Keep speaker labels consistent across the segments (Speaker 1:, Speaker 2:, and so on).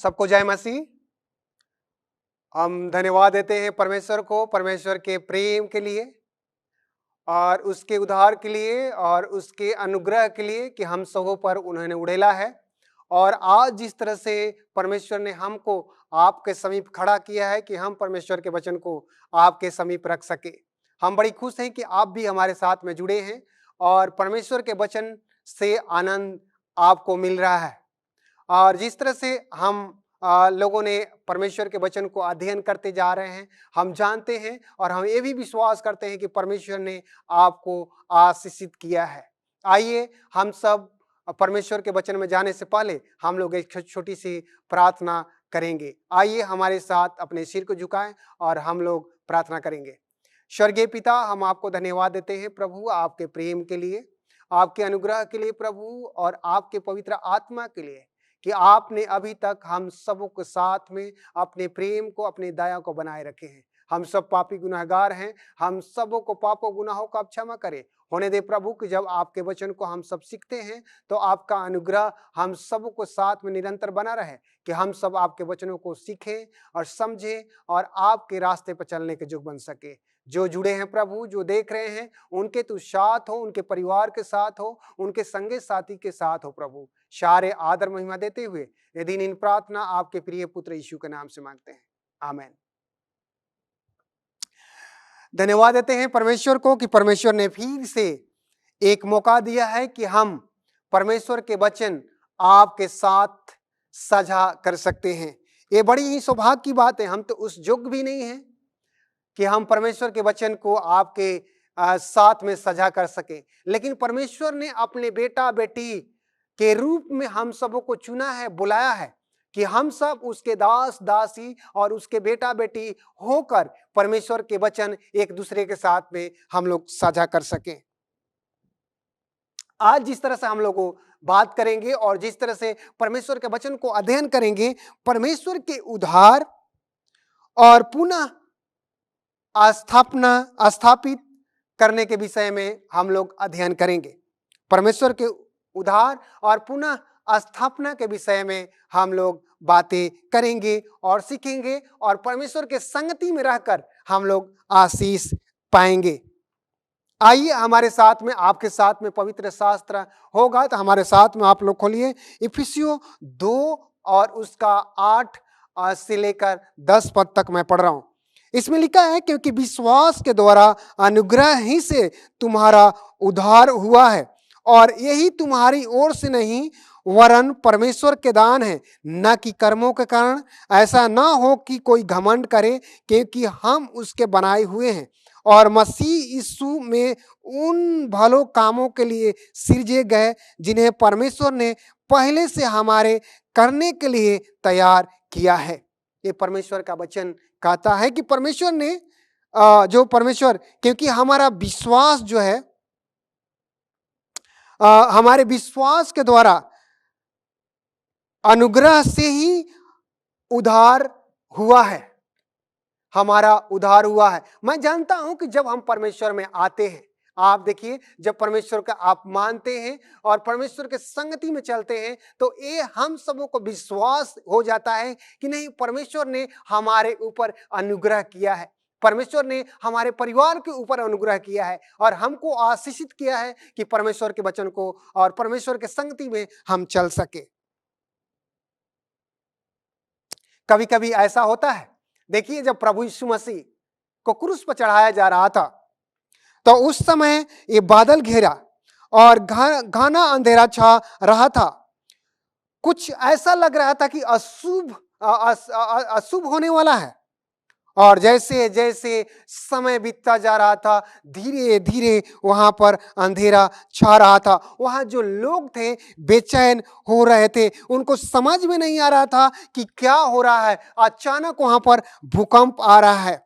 Speaker 1: सबको जय मसीह। हम धन्यवाद देते हैं परमेश्वर को, परमेश्वर के प्रेम के लिए और उसके उद्धार के लिए और उसके अनुग्रह के लिए कि हम सबों पर उन्होंने उड़ेला है। और आज जिस तरह से परमेश्वर ने हमको आपके समीप खड़ा किया है कि हम परमेश्वर के वचन को आपके समीप रख सके, हम बड़ी खुश हैं कि आप भी हमारे साथ में जुड़े हैं और परमेश्वर के वचन से आनंद आपको मिल रहा है। और जिस तरह से हम लोगों ने परमेश्वर के वचन को अध्ययन करते जा रहे हैं, हम जानते हैं और हम ये भी विश्वास करते हैं कि परमेश्वर ने आपको आशीषित किया है। आइए हम सब परमेश्वर के वचन में जाने से पहले हम लोग एक छोटी सी प्रार्थना करेंगे। आइए हमारे साथ अपने सिर को झुकाएं और हम लोग प्रार्थना करेंगे। स्वर्गीय पिता, हम आपको धन्यवाद देते हैं प्रभु, आपके प्रेम के लिए, आपके अनुग्रह के लिए प्रभु, और आपके पवित्र आत्मा के लिए कि आपने अभी तक हम सबों के साथ में अपने प्रेम को, अपनी दया को बनाए रखे हैं। हम सब पापी गुनाहगार हैं, हम सबों को पापों गुनाहों का क्षमा करे होने दे प्रभु कि जब आपके वचन को हम सब सीखते हैं तो आपका अनुग्रह हम सबों को साथ में निरंतर बना रहे कि हम सब आपके वचनों को सीखें और समझें और आपके रास्ते पर चलने के योग्य बन सके। जो जुड़े हैं प्रभु, जो देख रहे हैं, उनके तू साथ हो, उनके परिवार के साथ हो, उनके संगी साथी के साथ हो प्रभु। सारे आदर महिमा देते हुए यदि इन प्रार्थना आपके प्रिय पुत्र यीशु के नाम से मांगते हैं, आमीन। धन्यवाद देते हैं परमेश्वर को कि परमेश्वर ने फिर से एक मौका दिया है कि हम परमेश्वर के वचन आपके साथ साझा कर सकते हैं। ये बड़ी ही सौभाग्य की बात है। हम तो उस योग्य भी नहीं हैं कि हम परमेश्वर के वचन को आपके साथ में साझा कर सके, लेकिन परमेश्वर ने अपने बेटा बेटी के रूप में हम सबों को चुना है, बुलाया है कि हम सब उसके दास दासी और उसके बेटा बेटी होकर परमेश्वर के वचन एक दूसरे के साथ में हम लोग साझा कर सकें। आज जिस तरह से हम लोग बात करेंगे और जिस तरह से परमेश्वर के वचन को अध्ययन करेंगे, परमेश्वर के उद्धार और पुनः स्थापित करने के विषय में हम लोग अध्ययन करेंगे। परमेश्वर के उद्धार और पुनः स्थापना के विषय में हम लोग बातें करेंगे और सीखेंगे और परमेश्वर के संगति में रहकर हम लोग आशीष पाएंगे। आइए हमारे साथ में, आपके साथ में पवित्र शास्त्र होगा तो हमारे साथ में आप लोग खोलिए इफिसियों 2 और उसका 8 से लेकर 10 पद तक मैं पढ़ रहा हूं। इसमें लिखा है, क्योंकि विश्वास के द्वारा अनुग्रह ही से तुम्हारा उद्धार हुआ है और यही तुम्हारी ओर से नहीं वरन परमेश्वर के दान है, न कि कर्मों के कारण, ऐसा ना हो कि कोई घमंड करे, क्योंकि हम उसके बनाए हुए हैं और मसीह यीशु में उन भलो कामों के लिए सृजे गए जिन्हें परमेश्वर ने पहले से हमारे करने के लिए तैयार किया है। ये परमेश्वर का वचन कहता है कि परमेश्वर ने क्योंकि हमारा विश्वास जो है, हमारे विश्वास के द्वारा अनुग्रह से ही उद्धार हुआ है, हमारा उद्धार हुआ है। मैं जानता हूं कि जब हम परमेश्वर में आते हैं, आप देखिए, जब परमेश्वर का आप मानते हैं और परमेश्वर के संगति में चलते हैं तो ये हम सबों को विश्वास हो जाता है कि नहीं, परमेश्वर ने हमारे ऊपर अनुग्रह किया है, परमेश्वर ने हमारे परिवार के ऊपर अनुग्रह किया है और हमको आशीषित किया है कि परमेश्वर के वचन को और परमेश्वर के संगति में हम चल सके। कभी कभी ऐसा होता है, देखिए, जब प्रभु यीशु मसीह को क्रूस पर चढ़ाया जा रहा था तो उस समय ये बादल घेरा और घना अंधेरा छा रहा था। कुछ ऐसा लग रहा था कि अशुभ होने वाला है। और जैसे जैसे समय बीतता जा रहा था, धीरे धीरे वहां पर अंधेरा छा रहा था। वहां जो लोग थे बेचैन हो रहे थे, उनको समझ में नहीं आ रहा था कि क्या हो रहा है। अचानक वहां पर भूकंप आ रहा है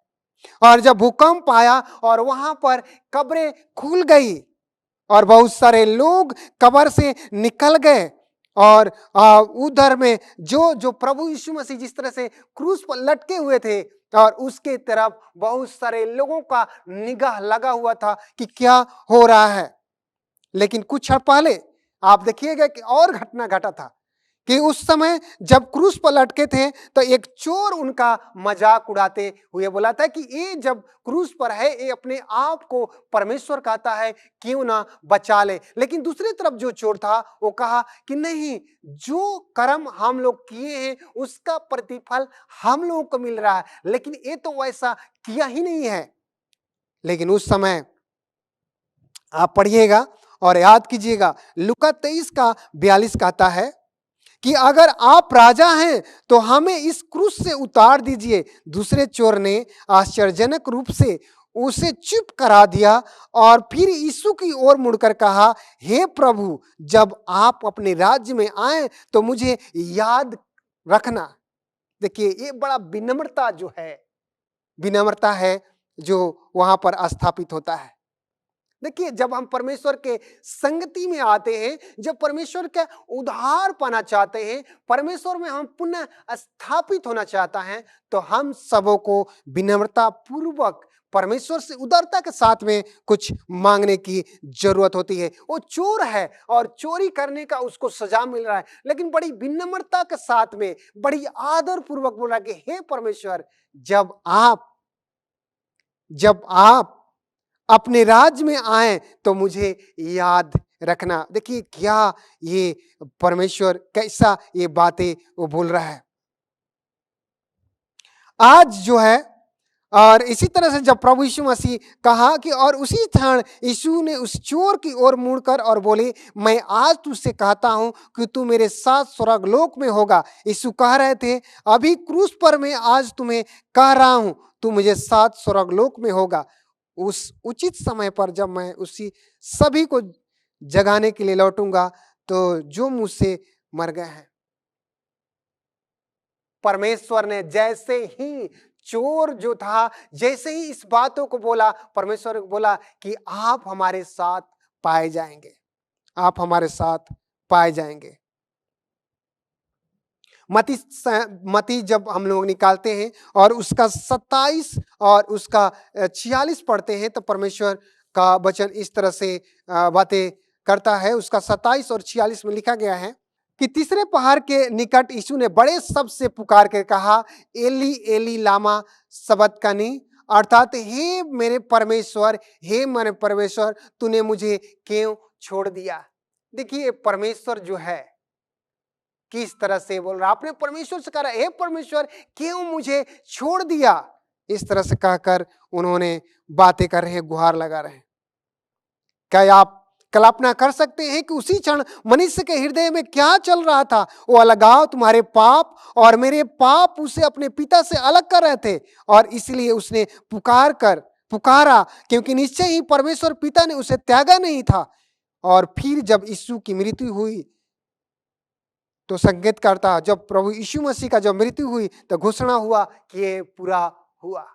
Speaker 1: और जब भूकंप आया और वहां पर कब्रें खुल गई और बहुत सारे लोग कब्र से निकल गए और उधर में जो प्रभु यीशु मसीह जिस तरह से क्रूस पर लटके हुए थे और उसके तरफ बहुत सारे लोगों का निगाह लगा हुआ था कि क्या हो रहा है। लेकिन कुछ क्षण पहले आप देखिएगा कि और घटना घटा था कि उस समय जब क्रूस पर लटके थे तो एक चोर उनका मजाक उड़ाते हुए बोला था कि ये जब क्रूस पर है ये अपने आप को परमेश्वर कहता है, क्यों ना बचा ले। लेकिन दूसरी तरफ जो चोर था वो कहा कि नहीं, जो कर्म हम लोग किए हैं उसका प्रतिफल हम लोगों को मिल रहा है, लेकिन ये तो वैसा किया ही नहीं है। लेकिन उस समय आप पढ़िएगा और याद कीजिएगा, लूका 23 का 42 कहता है कि अगर आप राजा हैं तो हमें इस क्रूस से उतार दीजिए। दूसरे चोर ने आश्चर्यजनक रूप से उसे चुप करा दिया और फिर यीशु की ओर मुड़कर कहा, हे प्रभु, जब आप अपने राज्य में आए तो मुझे याद रखना। देखिए, ये बड़ा विनम्रता जो है, विनम्रता है जो वहां पर स्थापित होता है। देखिए, जब हम परमेश्वर के संगति में आते हैं, जब परमेश्वर का उद्धार पाना चाहते हैं, परमेश्वर में हम पुनः स्थापित होना चाहता है, तो हम सबों को विनम्रता पूर्वक परमेश्वर से उदारता के साथ में कुछ मांगने की जरूरत होती है। वो चोर है और चोरी करने का उसको सजा मिल रहा है, लेकिन बड़ी विनम्रता के साथ में, बड़ी आदर पूर्वक बोल रहा है कि हे परमेश्वर, जब आप अपने राज्य में आए तो मुझे याद रखना। देखिए क्या ये परमेश्वर कैसा ये बातें वो बोल रहा है आज जो है। और इसी तरह से जब प्रभु यीशु मसीह कहा कि और उसी क्षण यीशु ने उस चोर की ओर मुड़कर और बोले, मैं आज तुझसे कहता हूं कि तू मेरे साथ स्वर्गलोक में होगा। यीशु कह रहे थे, अभी क्रूस पर मैं आज तुम्हें कह रहा हूं, तू मुझे साथ स्वर्गलोक में होगा। उस उचित समय पर जब मैं उसी सभी को जगाने के लिए लौटूंगा तो जो मुझसे मर गए हैं। परमेश्वर ने जैसे ही चोर जो था, जैसे ही इस बातों को बोला, परमेश्वर को बोला कि आप हमारे साथ पाए जाएंगे, आप हमारे साथ पाए जाएंगे। मती जब हम लोग निकालते हैं और उसका 27 और उसका 46 पढ़ते हैं तो परमेश्वर का वचन इस तरह से बातें करता है। उसका 27 और 46 में लिखा गया है कि तीसरे पहाड़ के निकट यीशु ने बड़े शब्द से पुकार कर कहा, एली एली लामा सबक्तनी, अर्थात हे मेरे परमेश्वर, हे मेरे परमेश्वर, तूने मुझे क्यों छोड़ दिया। देखिए परमेश्वर जो है किस तरह से बोल रहा, आपने परमेश्वर से कहा, हे परमेश्वर क्यों मुझे छोड़ दिया। इस तरह से कहकर उन्होंने बातें कर रहे हैं, गुहार लगा रहे हैं। क्या आप कल्पना कर सकते हैं कि उसी क्षण मनुष्य के हृदय में क्या चल रहा था। वो अलगाव, तुम्हारे पाप और मेरे पाप उसे अपने पिता से अलग कर रहे थे और इसलिए उसने पुकारा, क्योंकि निश्चय ही परमेश्वर पिता ने उसे त्यागा नहीं था। और फिर जब यीशु की मृत्यु हुई तो संकेत करता, जब प्रभु यीशु मसीह का जब मृत्यु हुई तो घोषणा हुआ कि ये पूरा हुआ।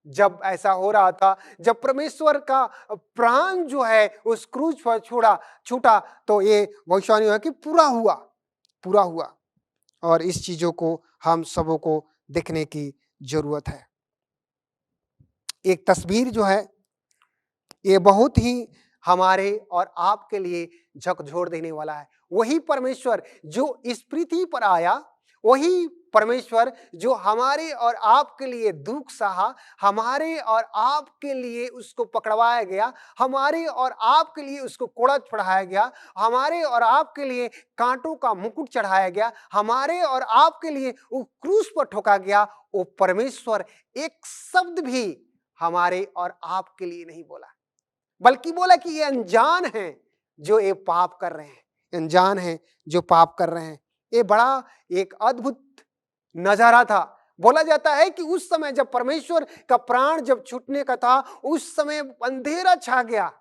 Speaker 1: जब ऐसा हो रहा था, जब परमेश्वर का प्राण जो है उस क्रूज पर छूटा तो ये भविष्यवाणी हुआ कि पूरा हुआ। और इस चीजों को हम सबों को देखने की जरूरत है। एक तस्वीर जो है ये बहुत ही हमारे और आपके लिए झकझोर देने वाला है। वही परमेश्वर जो इस पृथ्वी पर आया, वही परमेश्वर जो हमारे और आपके लिए दुख सहा, हमारे और आपके लिए उसको पकड़वाया गया, हमारे और आपके लिए उसको कोड़ा चढ़ाया गया, हमारे और आपके लिए कांटों का मुकुट चढ़ाया गया, हमारे और आपके लिए वो क्रूस पर ठोका गया। वो परमेश्वर एक शब्द भी हमारे और आपके लिए नहीं बोला, बल्कि बोला कि ये अनजान है जो ये पाप कर रहे हैं, अनजान है जो पाप कर रहे हैं। ये बड़ा एक अद्भुत नजारा था। बोला जाता है कि उस समय जब परमेश्वर का प्राण जब छूटने का था, उस समय अंधेरा छा गया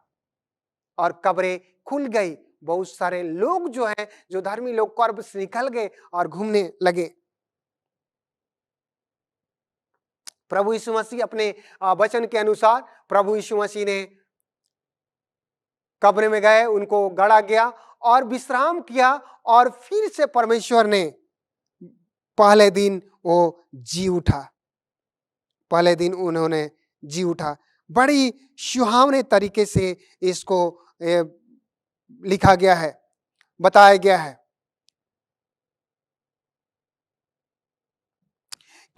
Speaker 1: और कब्रें खुल गई। बहुत सारे लोग जो हैं, जो धर्मी लोग, कब्र से निकल गए और घूमने लगे। प्रभु यीशु मसीह अपने वचन के अनुसार प्रभु यीशु मसीह ने कब्र में गए, उनको गड़ा गया और विश्राम किया और फिर से परमेश्वर ने पहले दिन वो जी उठा, पहले दिन उन्होंने जी उठा। बड़ी सुहावने तरीके से इसको लिखा गया है, बताया गया है।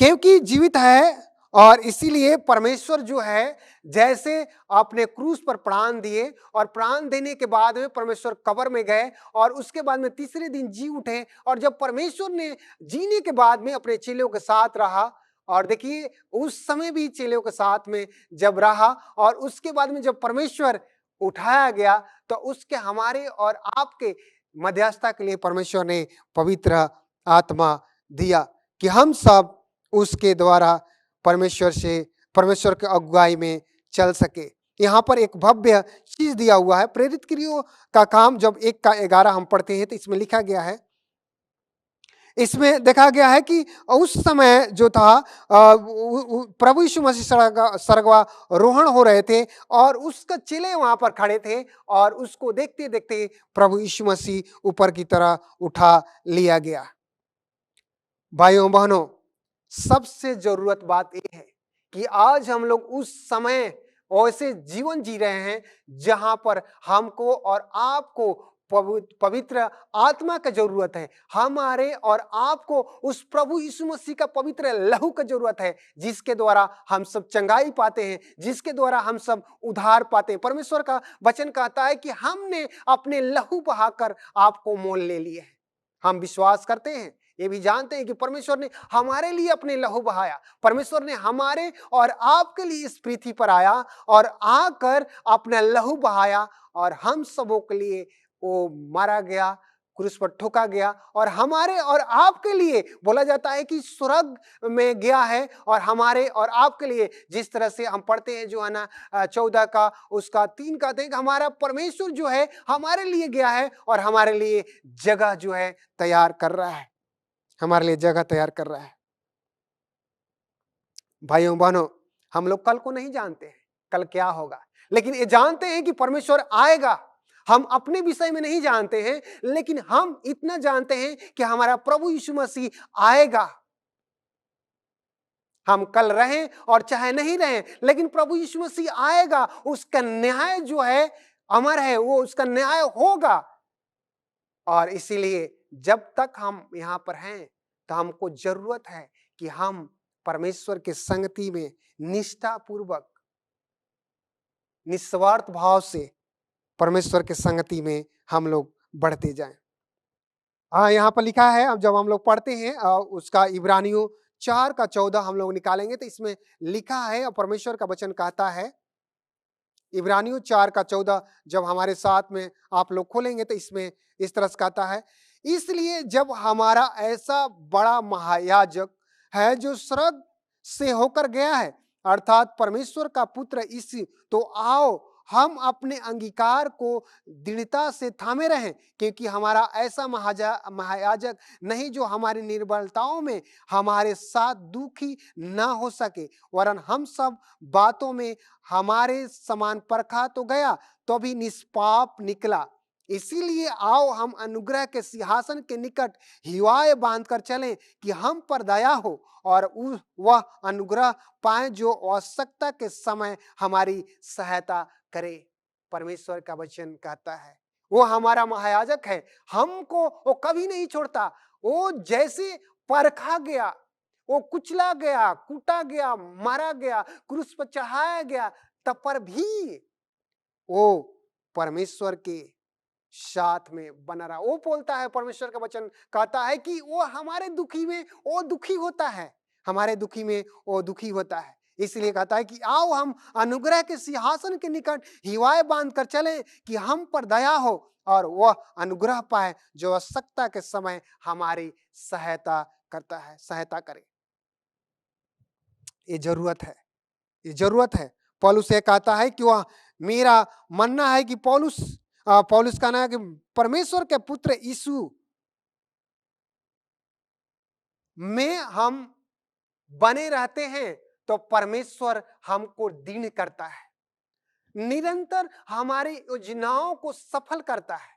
Speaker 1: क्योंकि जीवित है और इसीलिए परमेश्वर जो है जैसे अपने क्रूस पर प्राण दिए और प्राण देने के बाद में परमेश्वर कब्र में गए और उसके बाद में तीसरे दिन जी उठे और जब परमेश्वर ने जीने के बाद में अपने चेलों के साथ रहा और देखिए उस समय भी चेलों के साथ में जब रहा और उसके बाद में जब परमेश्वर उठाया गया तो उसके हमारे और आपके मध्यस्थता के लिए परमेश्वर ने पवित्र आत्मा दिया कि हम सब उसके द्वारा परमेश्वर के अगुवाई में चल सके। यहाँ पर एक भव्य चीज दिया हुआ है, प्रेरित क्रियों का काम जब 1:11 हम पढ़ते हैं तो इसमें लिखा गया है, इसमें देखा गया है कि उस समय जो था प्रभु यीशु मसीह स्वर्गारोहण हो रहे थे और उसका चेले वहां पर खड़े थे और उसको देखते देखते प्रभु यीशु मसीह ऊपर की तरह उठा लिया गया। भाइयों बहनों, सबसे जरूरत बात यह है कि आज हम लोग उस समय ऐसे जीवन जी रहे हैं जहां पर हमको और आपको पवित्र आत्मा का जरूरत है। हमारे और आपको उस प्रभु यीशु मसीह का पवित्र लहू का जरूरत है जिसके द्वारा हम सब चंगाई पाते हैं, जिसके द्वारा हम सब उद्धार पाते हैं। परमेश्वर का वचन कहता है कि हमने अपने लहू बहाकर आपको मोल ले लिए है। हम विश्वास करते हैं, ये भी जानते हैं कि परमेश्वर ने हमारे लिए अपने लहू बहाया। परमेश्वर ने हमारे और आपके लिए इस पृथ्वी पर आया और आकर अपना लहू बहाया और हम सबों के लिए वो मारा गया, क्रूस पर ठोका गया और हमारे और आपके लिए बोला जाता है कि स्वर्ग में गया है और हमारे और आपके लिए, जिस तरह से हम पढ़ते हैं जो है ना 14 का उसका 3 कहते हैं कि हमारा परमेश्वर जो है हमारे लिए गया है और हमारे लिए जगह जो है तैयार कर रहा है, हमारे लिए जगह तैयार कर रहा है। भाइयों बहनों, हम लोग कल को नहीं जानते हैं कल क्या होगा, लेकिन ये जानते हैं कि परमेश्वर आएगा। हम अपने विषय में नहीं जानते हैं, लेकिन हम इतना जानते हैं कि हमारा प्रभु यीशु मसीह आएगा। हम कल रहें और चाहे नहीं रहें, लेकिन प्रभु यीशु मसीह आएगा। उसका न्याय जो है अमर है, वो उसका न्याय होगा। और इसीलिए जब तक हम यहां पर हैं तो हमको जरूरत है कि हम परमेश्वर के संगति में निष्ठा पूर्वक निस्वार्थ भाव से परमेश्वर के संगति में हम लोग बढ़ते जाएं। हाँ, यहाँ पर लिखा है, अब जब हम लोग पढ़ते हैं उसका इब्रानियों 4:14 हम लोग निकालेंगे तो इसमें लिखा है और परमेश्वर का वचन कहता है, इब्रानियों 4:14 जब हमारे साथ में आप लोग खोलेंगे तो इसमें इस तरह से कहता है, इसलिए जब हमारा ऐसा बड़ा महायाजक है जो स्वर्ग से होकर गया है, अर्थात परमेश्वर का पुत्र यीशु, तो आओ हम अपने अंगीकार को दृढ़ता से थामे रहें, क्योंकि हमारा ऐसा महायाजक नहीं जो हमारी निर्बलताओं में हमारे साथ दुखी ना हो सके, वरन हम सब बातों में हमारे समान परखा तो गया तो भी निष्पाप निकला। इसीलिए आओ हम अनुग्रह के सिंहासन के निकट हिवाए बांधकर चलें कि हम पर दया हो और वह अनुग्रह पाए जो आवश्यकता के समय हमारी सहायता करे। परमेश्वर का वचन कहता है वो हमारा महायाजक है, हमको वो कभी नहीं छोड़ता। वो जैसे परखा गया, वो कुचला गया, कूटा गया, मारा गया, क्रूस पर चढ़ाया गया, तब पर भी वो परमेश्वर के साथ में बना रहा। वो बोलता है, परमेश्वर का वचन कहता है कि वो हमारे दुखी में वो दुखी होता है, हमारे दुखी में वो दुखी होता है। इसलिए कहता है कि आओ हम अनुग्रह के सिंहासन के निकट हिवाए बांध कर चलें कि हम पर दया हो और वह अनुग्रह पाए जो आवश्यकता के समय हमारी सहायता करता है, सहायता करे। ये जरूरत है, ये जरूरत है। पौलुस ये कहता है कि वह मेरा मानना है कि पौलुस का नाम है कि परमेश्वर के पुत्र यीशु में हम बने रहते हैं तो परमेश्वर हमको दृढ़ करता है, निरंतर हमारी योजनाओं को सफल करता है,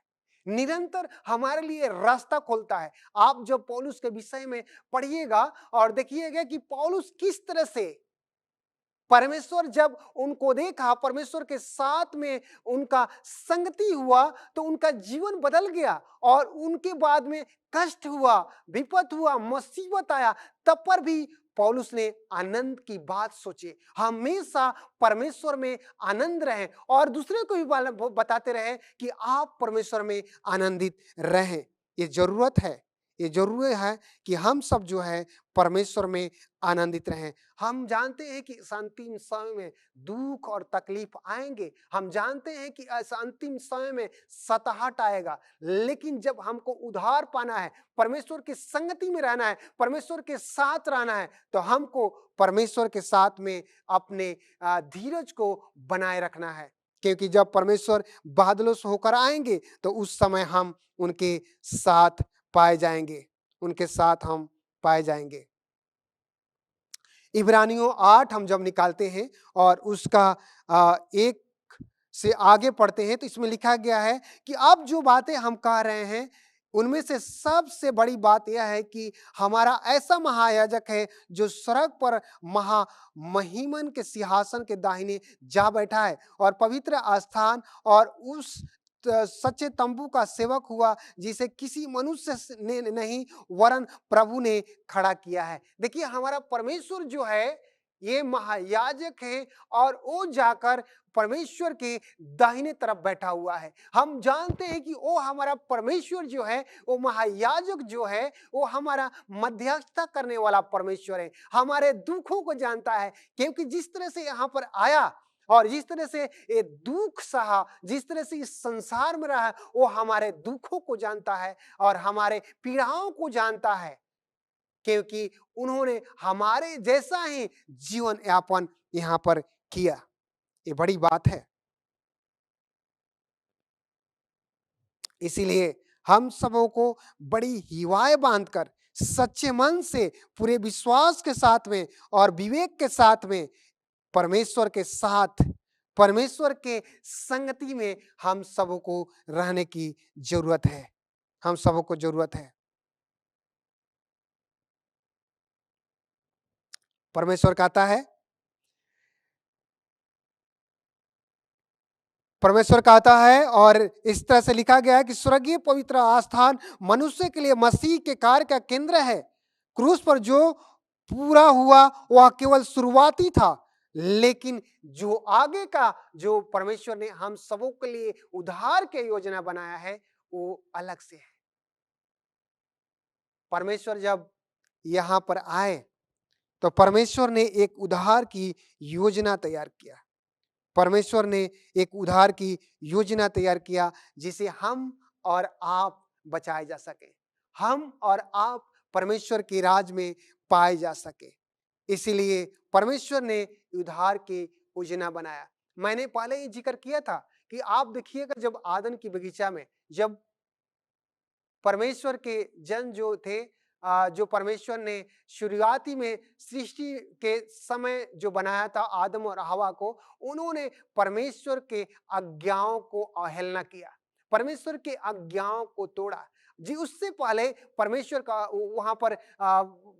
Speaker 1: निरंतर हमारे लिए रास्ता खोलता है। आप जब पौलुस के विषय में पढ़िएगा और देखिएगा कि पौलुस किस तरह से परमेश्वर जब उनको देखा, परमेश्वर के साथ में उनका संगति हुआ तो उनका जीवन बदल गया और उनके बाद में कष्ट हुआ, विपत हुआ, मुसीबत आया, तब पर भी पौलुस ने आनंद की बात सोचे, हमेशा परमेश्वर में आनंद रहें और दूसरे को भी बताते रहें कि आप परमेश्वर में आनंदित रहें। ये जरूरत है, ये जरूरी है कि हम सब जो है परमेश्वर में आनंदित रहें। हम जानते हैं कि इस अंतिम समय में दुख और तकलीफ आएंगे, हम जानते हैं कि इस अंतिम समय में सताहट आएगा, लेकिन जब हमको उद्धार पाना है, परमेश्वर की संगति में रहना है, परमेश्वर के साथ रहना है, तो हमको परमेश्वर के साथ में अपने धीरज को बनाए रखना है। क्योंकि जब परमेश्वर बादलों से होकर आएंगे तो उस समय हम उनके साथ पाए जाएंगे, उनके साथ हम पाए जाएंगे। इब्रानियों 8 हम जब निकालते हैं और उसका 1 से आगे पढ़ते हैं तो इसमें लिखा गया है कि अब जो बातें हम कह रहे हैं उनमें से सबसे बड़ी बात यह है कि हमारा ऐसा महायाजक है जो स्वर्ग पर महिमन के सिंहासन के दाहिने जा बैठा है और पवित्र आस्थान और उस सच्चे तंबू का सेवक हुआ जिसे किसी मनुष्य ने नहीं वरन प्रभु ने खड़ा किया है। देखिए, हमारा परमेश्वर जो है ये महायाजक है और वो जाकर परमेश्वर के दाहिने तरफ बैठा हुआ है। हम जानते हैं कि वो हमारा परमेश्वर जो है, वो महायाजक जो है, वो हमारा मध्यस्थता करने वाला परमेश्वर है, हमारे दुखों को जानता है। क्योंकि जिस तरह से यहाँ पर आया और जिस तरह से ये दुख सहा, जिस तरह से इस संसार में रहा, वो हमारे दुखों को जानता है और हमारे पीड़ाओं को जानता है, क्योंकि उन्होंने हमारे जैसा ही जीवन यापन यहाँ पर किया। ये बड़ी बात है। इसीलिए हम सबों को बड़ी हिवाएं बांधकर सच्चे मन से पूरे विश्वास के साथ में और विवेक के साथ में परमेश्वर के साथ, परमेश्वर के संगति में हम सबों को रहने की जरूरत है। हम सबों को जरूरत है। परमेश्वर कहता है, परमेश्वर कहता है और इस तरह से लिखा गया है कि स्वर्गीय पवित्र आस्थान मनुष्य के लिए मसीह के कार्य का केंद्र है। क्रूस पर जो पूरा हुआ वह केवल शुरुआती था, लेकिन जो आगे का जो परमेश्वर ने हम सबों के लिए उद्धार के योजना बनाया है वो अलग से है। परमेश्वर जब यहां पर आए तो परमेश्वर ने एक उद्धार की योजना तैयार किया। परमेश्वर ने एक उद्धार की योजना तैयार किया जिसे हम और आप बचाए जा सके, हम और आप परमेश्वर के राज में पाए जा सके। इसीलिए परमेश्वर ने उद्धार की योजना बनाया। मैंने पहले ही जिक्र किया था कि आप देखिएगा, जब आदन की बगीचा में जब परमेश्वर के जन जो थे, जो परमेश्वर ने शुरुआती में सृष्टि के समय जो बनाया था आदम और हवा को, उन्होंने परमेश्वर के आज्ञाओं को अवहेलना किया, परमेश्वर के आज्ञाओं को तोड़ा। जी, उससे पहले परमेश्वर का वहां पर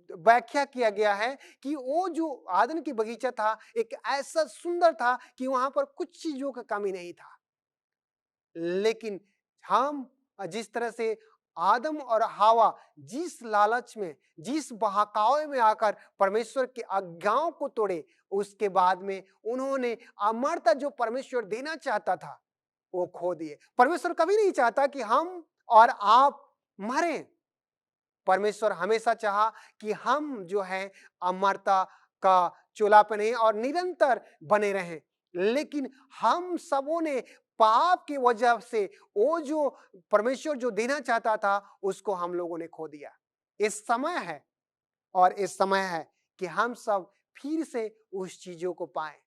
Speaker 1: व्याख्या किया गया है कि वो जो आदन की बगीचा था एक ऐसा सुंदर था कि वहां पर कुछ चीजों का कमी नहीं था। लेकिन हम जिस तरह से आदम और हवा जिस लालच में, जिस बहकावे में आकर परमेश्वर की आज्ञाओं को तोड़े, उसके बाद में उन्होंने अमरता जो परमेश्वर देना चाहता था वो खो दिए। परमेश्वर कभी नहीं चाहता कि हम और आप मरें। परमेश्वर हमेशा चाहा कि हम जो है अमरता का चोला पहने और निरंतर बने रहें। लेकिन हम सबों ने पाप की वजह से वो जो परमेश्वर जो देना चाहता था उसको हम लोगों ने खो दिया। इस समय है और इस समय है कि हम सब फिर से उस चीजों को पाएं।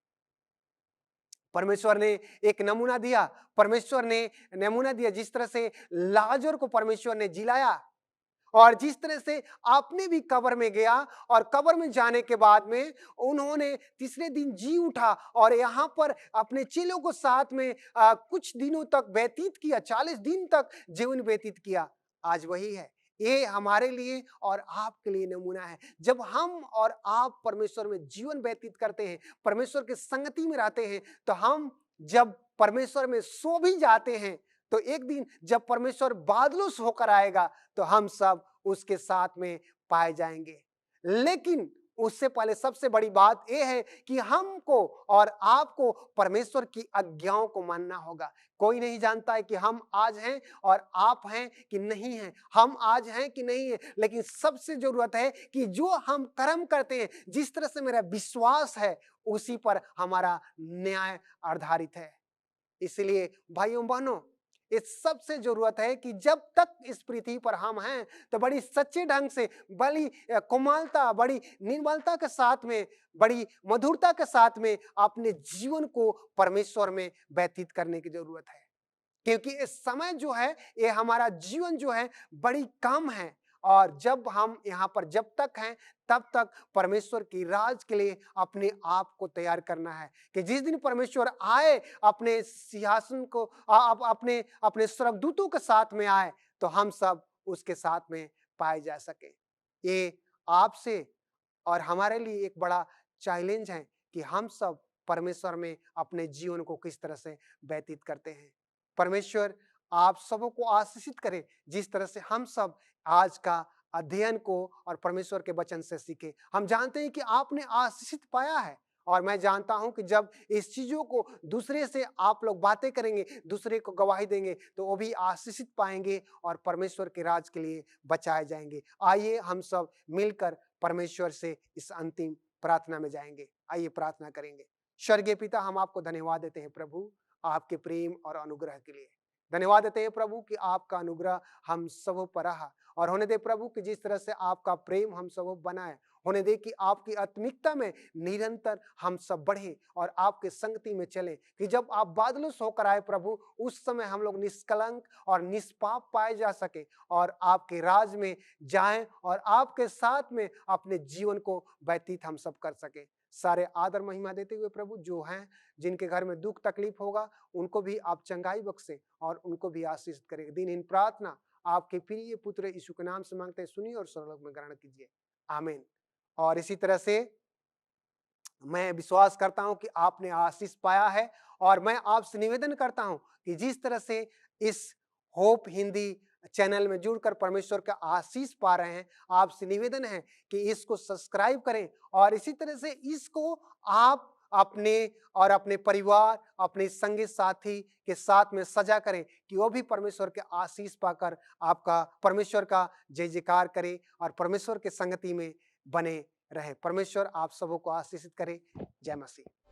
Speaker 1: परमेश्वर ने एक नमूना दिया, परमेश्वर ने नमूना दिया जिस तरह से लाजर को परमेश्वर ने जिलाया और जिस तरह से आपने भी कब्र में गया और कब्र में जाने के बाद में उन्होंने तीसरे दिन जी उठा और यहाँ पर अपने चेलों को साथ में कुछ दिनों तक व्यतीत किया, 40 दिन तक जीवन व्यतीत किया। आज वही है, ये हमारे लिए और आपके लिए नमूना है। जब हम और आप परमेश्वर में जीवन व्यतीत करते हैं, परमेश्वर के संगति में रहते हैं, तो हम जब परमेश्वर में सो भी जाते हैं तो एक दिन जब परमेश्वर बादलों से होकर आएगा तो हम सब उसके साथ में पाए जाएंगे। लेकिन उससे पहले सबसे बड़ी बात यह है कि हमको और आपको परमेश्वर की आज्ञाओं को मानना होगा। कोई नहीं जानता है कि हम आज हैं और आप हैं कि नहीं हैं, हम आज हैं कि नहीं है, लेकिन सबसे जरूरत है कि जो हम कर्म करते हैं, जिस तरह से मेरा विश्वास है, उसी पर हमारा न्याय आधारित है। इसलिए भाइयों बहनों, इस सबसे जरूरत है कि जब तक इस पृथ्वी पर हम हैं तो बड़ी सच्चे ढंग से, बड़ी कोमलता, बड़ी निर्मलता के साथ में, बड़ी मधुरता के साथ में अपने जीवन को परमेश्वर में व्यतीत करने की जरूरत है। क्योंकि इस समय जो है, ये हमारा जीवन जो है बड़ी कम है, और जब हम यहाँ पर जब तक हैं तब तक परमेश्वर की राज के लिए अपने आप को तैयार करना है कि जिस दिन परमेश्वर आए अपने सिंहासन को अपने अपने स्वर्गदूतों के साथ में आए, तो हम सब उसके साथ में पाए जा सके। ये आपसे और हमारे लिए एक बड़ा चैलेंज है कि हम सब परमेश्वर में अपने जीवन को किस तरह से व्यतीत करते हैं। परमेश्वर आप सबों को आशीषित करे, जिस तरह से हम सब आज का अध्ययन को और परमेश्वर के वचन से सीखे। हम जानते हैं कि आपने आशीषित पाया है, और मैं जानता हूं कि जब इस चीजों को दूसरे से आप लोग बातें करेंगे, दूसरे को गवाही देंगे, तो वो भी आशीषित पाएंगे और परमेश्वर के राज के लिए बचाए जाएंगे। आइए हम सब मिलकर परमेश्वर से इस अंतिम प्रार्थना में जाएंगे। आइए प्रार्थना करेंगे। स्वर्गीय पिता, हम आपको धन्यवाद देते हैं प्रभु, आपके प्रेम और अनुग्रह के लिए। धन्यवाद देते हैं प्रभु कि आपका अनुग्रह हम सब पर रहा, और होने दे प्रभु कि जिस तरह से आपका प्रेम हम सब बनाए, होने दे कि आपकी आत्मिकता में निरंतर हम सब बढ़े और आपके संगति में चले, कि जब आप बादलों से होकर आए प्रभु, उस समय हम लोग निष्कलंक और निष्पाप पाए जा सके और आपके राज में जाएं और आपके साथ में अपने जीवन को व्यतीत हम सब कर सके। सारे आदर महिमा देते हुए प्रभु, जो हैं जिनके घर में दुख तकलीफ होगा, उनको भी आप चंगाई बख्शे और उनको भी आशीष करें। दिनहीन प्रार्थना आपके प्रिय पुत्र यीशु के नाम से मांगते हैं, सुनिए और स्वर्ग में ग्रहण कीजिए। आमीन। और इसी तरह से मैं विश्वास करता हूं कि आपने आशीष पाया है, और मैं आपसे निवेदन करता हूं कि जिस तरह से इस होप हिंदी चैनल में जुड़कर परमेश्वर का आशीष पा रहे हैं, आपसे निवेदन है कि इसको सब्सक्राइब करें, और इसी तरह से इसको आप अपने और अपने परिवार, अपने संगी साथी के साथ में सजा करें, कि वो भी परमेश्वर के आशीष पाकर आपका परमेश्वर का जय जयकार करे और परमेश्वर के संगति में बने रहे। परमेश्वर आप सबों को आशीषित करे। जय मसीह।